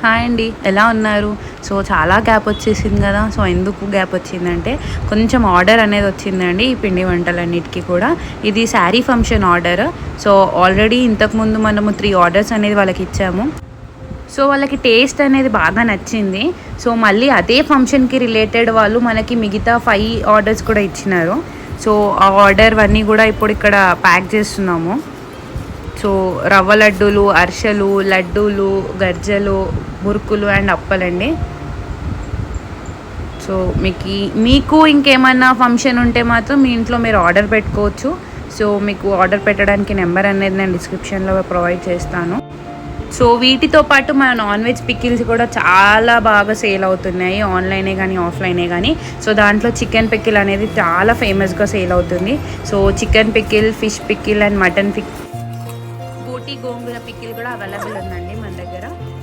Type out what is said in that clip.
Hi అండి, ఎలా ఉన్నారు? సో చాలా గ్యాప్ వచ్చేసింది కదా. సో ఎందుకు గ్యాప్ వచ్చిందంటే కొంచెం ఆర్డర్ అనేది వచ్చిందండి ఈ పిండి వంటలన్నిటికీ కూడా. ఇది sari function order. So already ఇంతకుముందు మనము 3 ఆర్డర్స్ అనేది వాళ్ళకి ఇచ్చాము. సో వాళ్ళకి టేస్ట్ అనేది బాగా నచ్చింది. సో మళ్ళీ అదే ఫంక్షన్కి రిలేటెడ్ వాళ్ళు మనకి మిగతా 5 ఆర్డర్స్ కూడా ఇచ్చినారు. సో ఆ ఆర్డర్ అన్నీ కూడా ఇప్పుడు ఇక్కడ ప్యాక్ చేస్తున్నాము. సో రవ్వ లడ్డూలు, అరిసెలు, లడ్డూలు, గర్జలు, మురుకులు అండ్ అప్పలండి. సో మీకు ఇంకేమన్నా ఫంక్షన్ ఉంటే మాత్రం మీ ఇంట్లో మీరు ఆర్డర్ పెట్టుకోవచ్చు. సో మీకు ఆర్డర్ పెట్టడానికి నెంబర్ అనేది నేను డిస్క్రిప్షన్లో ప్రొవైడ్ చేస్తాను. సో వీటితో పాటు మన నాన్ వెజ్ పికిల్స్ కూడా చాలా బాగా సేల్ అవుతున్నాయి, ఆన్లైనే కానీ ఆఫ్లైనే కానీ. సో దాంట్లో చికెన్ పికిల్ అనేది చాలా ఫేమస్గా సేల్ అవుతుంది. So chicken pickle, fish pickle and mutton pickle, బోటి గోంగూర పికిల్ కూడా అవైలబుల్ ఉందండి.